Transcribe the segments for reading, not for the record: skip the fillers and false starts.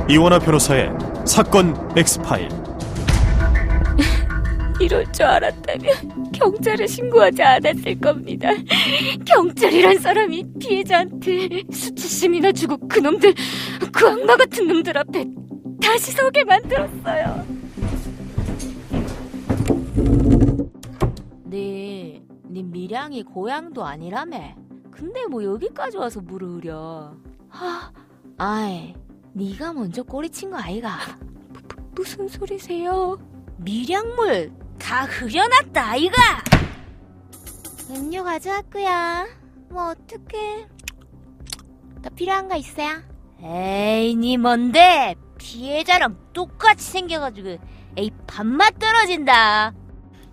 이원하 변호사의 사건 X파일. 이럴 줄 알았다면 경찰에 신고하지 않았을 겁니다. 경찰이란 사람이 피해자한테 수치심이나 주고 그놈들, 그 악마 같은 놈들 앞에 다시 서게 만들었어요. 네 밀양이 고향도 아니라며. 근데 뭐 여기까지 와서 물을 흐려. 아이, 네가 먼저 꼬리친 거 아이가? 무슨 소리세요? 밀양물 다 흐려놨다 아이가. 음료 가져왔구야. 뭐 어떡해. 더 필요한 거 있어요? 에이, 니 뭔데? 피해자랑 똑같이 생겨가지고 에이, 밥맛 떨어진다.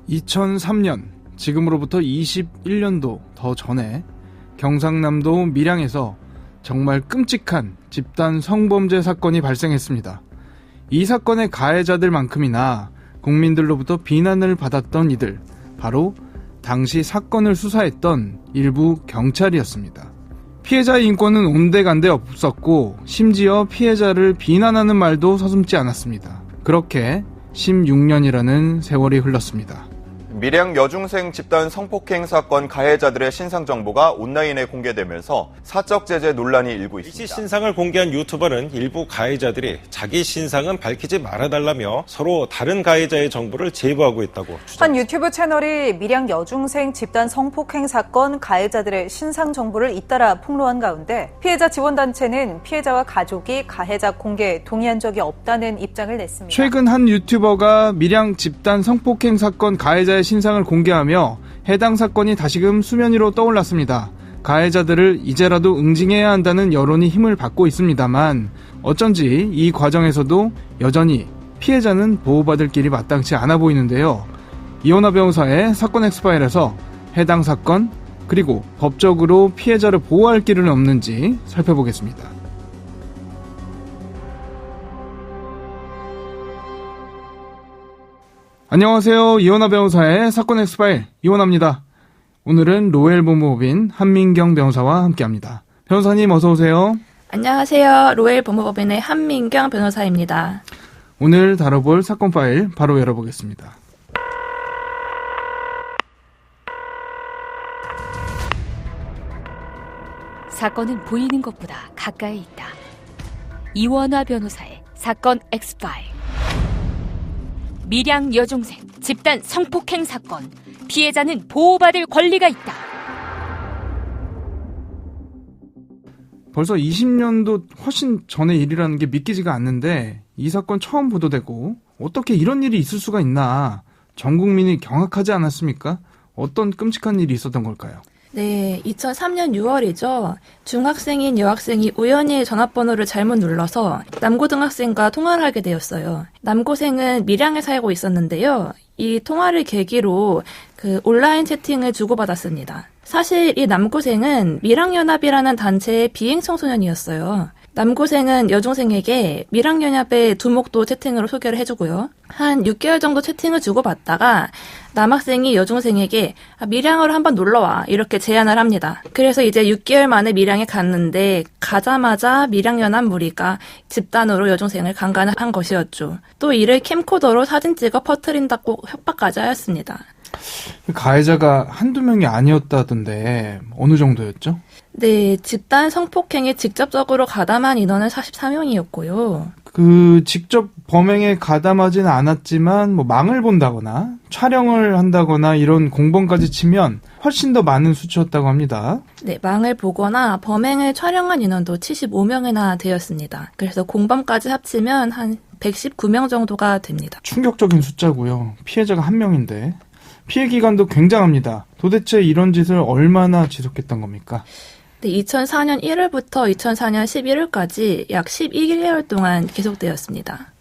2003년, 지금으로부터 21년도 더 전에 경상남도 밀양에서 정말 끔찍한 집단 성범죄 사건이 발생했습니다. 이 사건의 가해자들만큼이나 국민들로부터 비난을 받았던 이들, 바로 당시 사건을 수사했던 일부 경찰이었습니다. 피해자의 인권은 온데간데 없었고 심지어 피해자를 비난하는 말도 서슴지 않았습니다. 그렇게 16년이라는 세월이 흘렀습니다. 밀양 여중생 집단 성폭행 사건 가해자들의 신상 정보가 온라인에 공개되면서 사적 제재 논란이 일고 있습니다. 이 신상을 공개한 유튜버는 일부 가해자들이 자기 신상은 밝히지 말아달라며 서로 다른 가해자의 정보를 제보하고 있다고 주장했습니다. 한 유튜브 채널이 밀양 여중생 집단 성폭행 사건 가해자들의 신상 정보를 잇따라 폭로한 가운데 피해자 지원단체는 피해자와 가족이 가해자 공개에 동의한 적이 없다는 입장을 냈습니다. 최근 한 유튜버가 밀양 집단 성폭행 사건 가해자의 신상을 공개하며 해당 사건이 다시금 수면 위로 떠올랐습니다. 가해자들을 이제라도 응징해야 한다는 여론이 힘을 받고 있습니다만 어쩐지 이 과정에서도 여전히 피해자는 보호받을 길이 마땅치 않아 보이는데요. 이원하 변호사의 사건 X파일에서 해당 사건 그리고 법적으로 피해자를 보호할 길은 없는지 살펴보겠습니다. 안녕하세요. 이원하 변호사의 사건 X파일 이원하입니다. 오늘은 로엘 법무법인 한민경 변호사와 함께합니다. 변호사님 어서 오세요. 안녕하세요. 로엘 법무법인의 한민경 변호사입니다. 오늘 다뤄볼 사건 파일 바로 열어보겠습니다. 사건은 보이는 것보다 가까이 있다. 이원하 변호사의 사건 X파일. 밀양 여중생 집단 성폭행 사건. 피해자는 보호받을 권리가 있다. 벌써 20년도 훨씬 전의 일이라는 게 믿기지가 않는데 이 사건 처음 보도되고 어떻게 이런 일이 있을 수가 있나 전 국민이 경악하지 않았습니까? 어떤 끔찍한 일이 있었던 걸까요? 네, 2003년 6월이죠. 중학생인 여학생이 우연히 전화번호를 잘못 눌러서 남고등학생과 통화를 하게 되었어요. 남고생은 밀양에 살고 있었는데요. 이 통화를 계기로 온라인 채팅을 주고받았습니다. 사실 이 남고생은 밀양연합이라는 단체의 비행 청소년이었어요. 남고생은 여중생에게 밀양연합의 두목도 채팅으로 소개를 해주고요. 한 6개월 정도 채팅을 주고받다가 남학생이 여중생에게 밀양으로 한번 놀러와 이렇게 제안을 합니다. 그래서 이제 6개월 만에 밀양에 갔는데 가자마자 밀양연합 무리가 집단으로 여중생을 강간한 것이었죠. 또 이를 캠코더로 사진 찍어 퍼뜨린다고 협박까지 하였습니다. 가해자가 한두 명이 아니었다던데 어느 정도였죠? 네, 집단 성폭행에 직접적으로 가담한 인원은 44명이었고요. 직접 범행에 가담하지는 않았지만 망을 본다거나 촬영을 한다거나 이런 공범까지 치면 훨씬 더 많은 수치였다고 합니다. 네, 망을 보거나 범행을 촬영한 인원도 75명이나 되었습니다. 그래서 공범까지 합치면 한 119명 정도가 됩니다. 충격적인 숫자고요. 피해자가 한 명인데 피해 기간도 굉장합니다. 도대체 이런 짓을 얼마나 지속했던 겁니까? 네, 2004년 1월부터 2004년 11월까지 약 12개월 동안 계속되었습니다.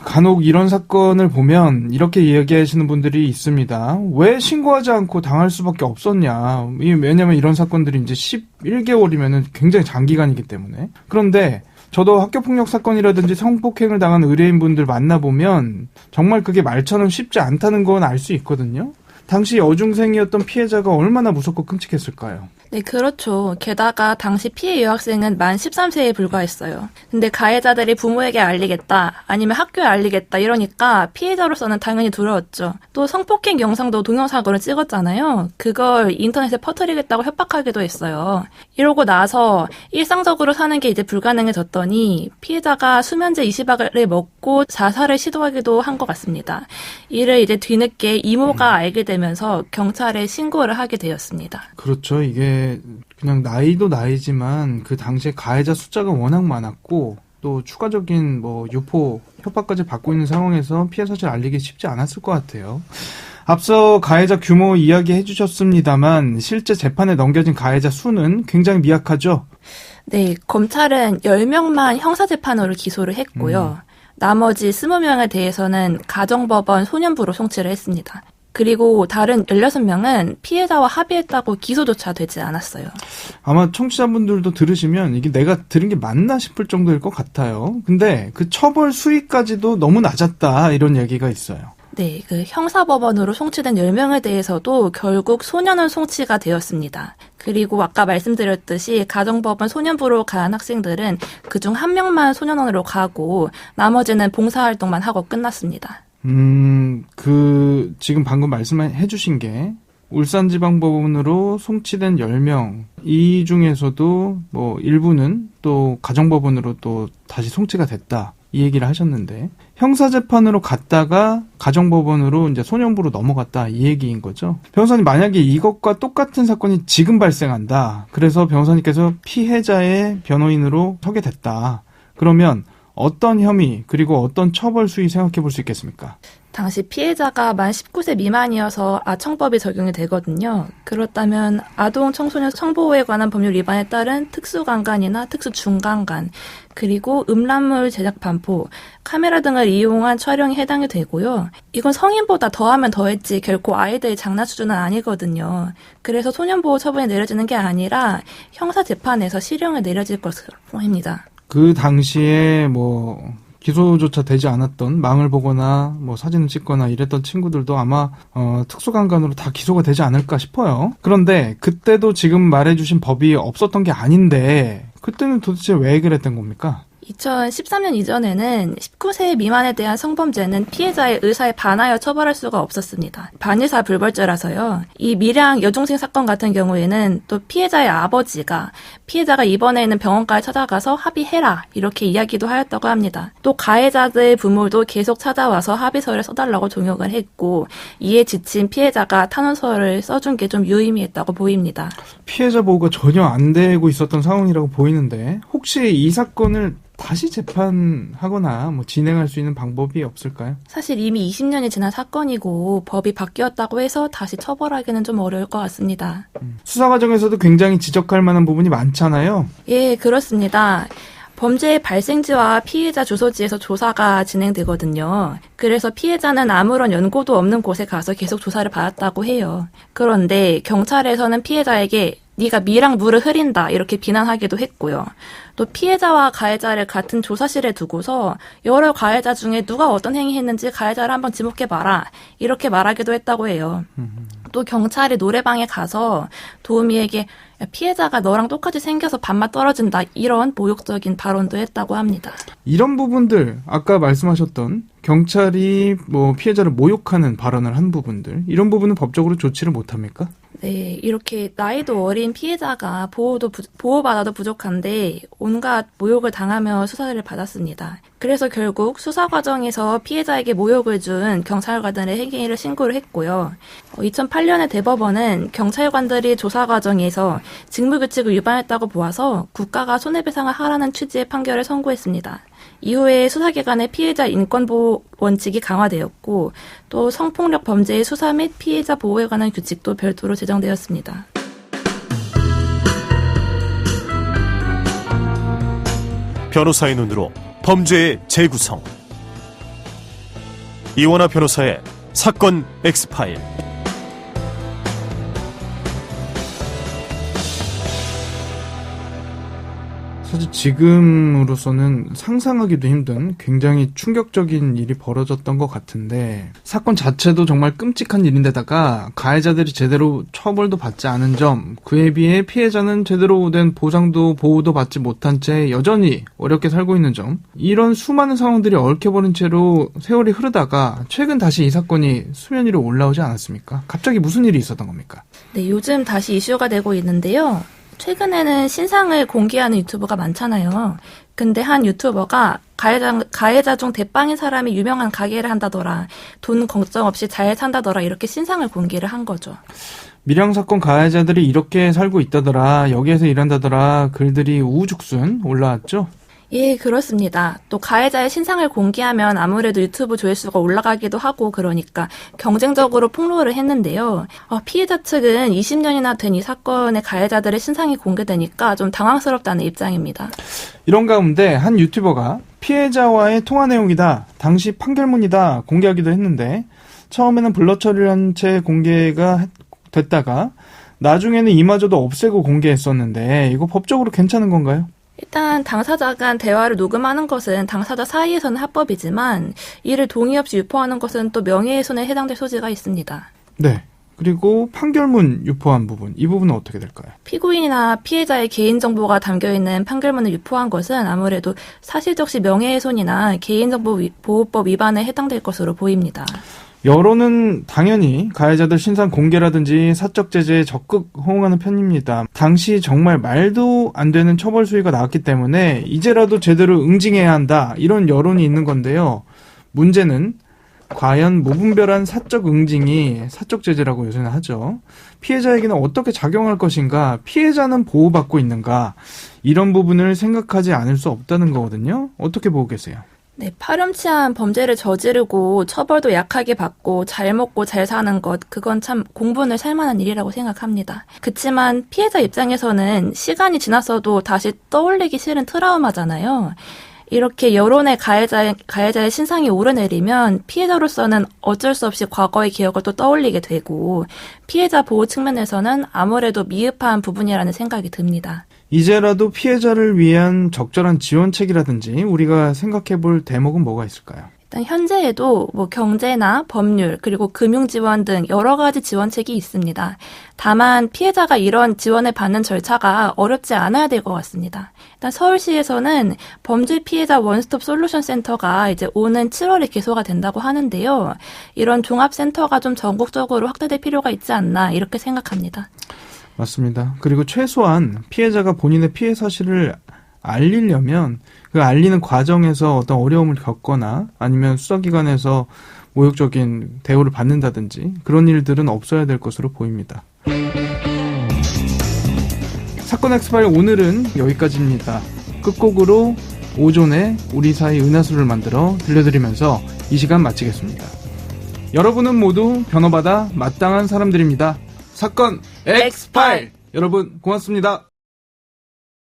간혹 이런 사건을 보면 이렇게 이야기하시는 분들이 있습니다. 왜 신고하지 않고 당할 수밖에 없었냐. 왜냐면 이런 사건들이 이제 11개월이면 굉장히 장기간이기 때문에. 그런데 저도 학교폭력 사건이라든지 성폭행을 당한 의뢰인분들 만나보면 정말 그게 말처럼 쉽지 않다는 건 알 수 있거든요. 당시 여중생이었던 피해자가 얼마나 무섭고 끔찍했을까요? 네, 그렇죠. 게다가 당시 피해 여학생은 만 13세에 불과했어요. 근데 가해자들이 부모에게 알리겠다, 아니면 학교에 알리겠다 이러니까 피해자로서는 당연히 두려웠죠. 또 성폭행 영상도 동영상으로 찍었잖아요. 그걸 인터넷에 퍼뜨리겠다고 협박하기도 했어요. 이러고 나서 일상적으로 사는 게 이제 불가능해졌더니 피해자가 수면제 20알을 먹고 자살을 시도하기도 한 것 같습니다. 이를 이제 뒤늦게 이모가 알게 되면서 경찰에 신고를 하게 되었습니다. 그렇죠. 이게 그냥 나이도 나이지만 그 당시에 가해자 숫자가 워낙 많았고 또 추가적인 유포, 협박까지 받고 있는 상황에서 피해 사실 알리기 쉽지 않았을 것 같아요. 앞서 가해자 규모 이야기해 주셨습니다만 실제 재판에 넘겨진 가해자 수는 굉장히 미약하죠? 네, 검찰은 10명만 형사재판으로 기소를 했고요. 나머지 20명에 대해서는 가정법원 소년부로 송치를 했습니다. 그리고 다른 16명은 피해자와 합의했다고 기소조차 되지 않았어요. 아마 청취자분들도 들으시면 이게 내가 들은 게 맞나 싶을 정도일 것 같아요. 근데 그 처벌 수위까지도 너무 낮았다 이런 얘기가 있어요. 네, 그 형사법원으로 송치된 10명에 대해서도 결국 소년원 송치가 되었습니다. 그리고 아까 말씀드렸듯이 가정법원 소년부로 간 학생들은 그중 1명만 소년원으로 가고 나머지는 봉사활동만 하고 끝났습니다. 지금 방금 말씀해 주신 게 울산지방법원으로 송치된 10명, 이 중에서도 일부는 또 가정법원으로 또 다시 송치가 됐다. 이 얘기를 하셨는데, 형사재판으로 갔다가 가정법원으로 이제 소년부로 넘어갔다. 이 얘기인 거죠. 변호사님, 만약에 이것과 똑같은 사건이 지금 발생한다. 그래서 변호사님께서 피해자의 변호인으로 서게 됐다. 그러면 어떤 혐의 그리고 어떤 처벌 수위 생각해 볼 수 있겠습니까? 당시 피해자가 만 19세 미만이어서 아청법이 적용이 되거든요. 그렇다면 아동 청소년 성보호에 관한 법률 위반에 따른 특수강간이나 특수중강간, 그리고 음란물 제작 반포, 카메라 등을 이용한 촬영이 해당이 되고요. 이건 성인보다 더하면 더했지 결코 아이들의 장난 수준은 아니거든요. 그래서 소년보호 처분이 내려지는 게 아니라 형사재판에서 실형을 내려질 것으로 보입니다. 그 당시에 기소조차 되지 않았던, 망을 보거나 사진을 찍거나 이랬던 친구들도 아마 특수강간으로 다 기소가 되지 않을까 싶어요. 그런데 그때도 지금 말해주신 법이 없었던 게 아닌데 그때는 도대체 왜 그랬던 겁니까? 2013년 이전에는 19세 미만에 대한 성범죄는 피해자의 의사에 반하여 처벌할 수가 없었습니다. 반의사 불벌죄라서요. 이 밀양 여중생 사건 같은 경우에는 또 피해자의 아버지가 피해자가 입원해 있는 병원까지 찾아가서 합의해라 이렇게 이야기도 하였다고 합니다. 또 가해자들의 부모도 계속 찾아와서 합의서를 써달라고 종용을 했고, 이에 지친 피해자가 탄원서를 써준 게 좀 유의미했다고 보입니다. 피해자 보호가 전혀 안 되고 있었던 상황이라고 보이는데 혹시 이 사건을 다시 재판하거나 진행할 수 있는 방법이 없을까요? 사실 이미 20년이 지난 사건이고 법이 바뀌었다고 해서 다시 처벌하기는 좀 어려울 것 같습니다. 수사 과정에서도 굉장히 지적할 만한 부분이 많잖아요. 예, 그렇습니다. 범죄의 발생지와 피해자 주소지에서 조사가 진행되거든요. 그래서 피해자는 아무런 연고도 없는 곳에 가서 계속 조사를 받았다고 해요. 그런데 경찰에서는 피해자에게 네가 미랑 물을 흐린다 이렇게 비난하기도 했고요. 또 피해자와 가해자를 같은 조사실에 두고서 여러 가해자 중에 누가 어떤 행위했는지 가해자를 한번 지목해봐라 이렇게 말하기도 했다고 해요. 또 경찰이 노래방에 가서 도우미에게 야, 피해자가 너랑 똑같이 생겨서 밥맛 떨어진다 이런 모욕적인 발언도 했다고 합니다. 이런 부분들, 아까 말씀하셨던 경찰이 피해자를 모욕하는 발언을 한 부분들, 이런 부분은 법적으로 조치를 못합니까? 네, 이렇게 나이도 어린 피해자가 보호받아도 부족한데 온갖 모욕을 당하며 수사를 받았습니다. 그래서 결국 수사 과정에서 피해자에게 모욕을 준 경찰관들의 행위를 신고를 했고요. 2008년에 대법원은 경찰관들이 조사 과정에서 직무규칙을 위반했다고 보아서 국가가 손해배상을 하라는 취지의 판결을 선고했습니다. 이후에 수사기관의 피해자 인권보호 원칙이 강화되었고 또 성폭력 범죄의 수사 및 피해자 보호에 관한 규칙도 별도로 제정되었습니다. 변호사의 눈으로 범죄의 재구성. 이원하 변호사의 사건 X파일. 사실 지금으로서는 상상하기도 힘든 굉장히 충격적인 일이 벌어졌던 것 같은데 사건 자체도 정말 끔찍한 일인데다가 가해자들이 제대로 처벌도 받지 않은 점, 그에 비해 피해자는 제대로 된 보상도 보호도 받지 못한 채 여전히 어렵게 살고 있는 점, 이런 수많은 상황들이 얽혀버린 채로 세월이 흐르다가 최근 다시 이 사건이 수면 위로 올라오지 않았습니까? 갑자기 무슨 일이 있었던 겁니까? 네, 요즘 다시 이슈가 되고 있는데요. 최근에는 신상을 공개하는 유튜버가 많잖아요. 근데 한 유튜버가 가해자 중 대빵인 사람이 유명한 가게를 한다더라, 돈 걱정 없이 잘 산다더라, 이렇게 신상을 공개를 한 거죠. 밀양 사건 가해자들이 이렇게 살고 있다더라, 여기에서 일한다더라 글들이 우후죽순 올라왔죠? 예, 그렇습니다. 또 가해자의 신상을 공개하면 아무래도 유튜브 조회수가 올라가기도 하고 그러니까 경쟁적으로 폭로를 했는데요. 피해자 측은 20년이나 된 이 사건의 가해자들의 신상이 공개되니까 좀 당황스럽다는 입장입니다. 이런 가운데 한 유튜버가 피해자와의 통화 내용이다, 당시 판결문이다 공개하기도 했는데 처음에는 블러 처리한 채 공개가 됐다가 나중에는 이마저도 없애고 공개했었는데 이거 법적으로 괜찮은 건가요? 일단 당사자 간 대화를 녹음하는 것은 당사자 사이에서는 합법이지만 이를 동의 없이 유포하는 것은 또 명예훼손에 해당될 소지가 있습니다. 네. 그리고 판결문 유포한 부분, 이 부분은 어떻게 될까요? 피고인이나 피해자의 개인정보가 담겨있는 판결문을 유포한 것은 아무래도 사실적시 명예훼손이나 개인정보보호법 위반에 해당될 것으로 보입니다. 여론은 당연히 가해자들 신상 공개라든지 사적 제재에 적극 호응하는 편입니다. 당시 정말 말도 안 되는 처벌 수위가 나왔기 때문에 이제라도 제대로 응징해야 한다, 이런 여론이 있는 건데요. 문제는 과연 무분별한 사적 응징이 사적 제재라고 요새는 하죠. 피해자에게는 어떻게 작용할 것인가, 피해자는 보호받고 있는가, 이런 부분을 생각하지 않을 수 없다는 거거든요. 어떻게 보고 계세요? 네, 파렴치한 범죄를 저지르고 처벌도 약하게 받고 잘 먹고 잘 사는 것, 그건 참 공분을 살 만한 일이라고 생각합니다. 그치만 피해자 입장에서는 시간이 지났어도 다시 떠올리기 싫은 트라우마잖아요. 이렇게 여론의 가해자의 신상이 오르내리면 피해자로서는 어쩔 수 없이 과거의 기억을 또 떠올리게 되고 피해자 보호 측면에서는 아무래도 미흡한 부분이라는 생각이 듭니다. 이제라도 피해자를 위한 적절한 지원책이라든지 우리가 생각해 볼 대목은 뭐가 있을까요? 일단 현재에도 경제나 법률 그리고 금융지원 등 여러 가지 지원책이 있습니다. 다만 피해자가 이런 지원을 받는 절차가 어렵지 않아야 될 것 같습니다. 일단 서울시에서는 범죄 피해자 원스톱 솔루션 센터가 이제 오는 7월에 개소가 된다고 하는데요. 이런 종합센터가 좀 전국적으로 확대될 필요가 있지 않나 이렇게 생각합니다. 맞습니다. 그리고 최소한 피해자가 본인의 피해 사실을 알리려면 그 알리는 과정에서 어떤 어려움을 겪거나 아니면 수사기관에서 모욕적인 대우를 받는다든지 그런 일들은 없어야 될 것으로 보입니다. 사건 엑스파일 오늘은 여기까지입니다. 끝곡으로 오존의 우리 사이 은하수를 만들어 들려드리면서 이 시간 마치겠습니다. 여러분은 모두 변호받아 마땅한 사람들입니다. 사건 엑스파일! 여러분 고맙습니다.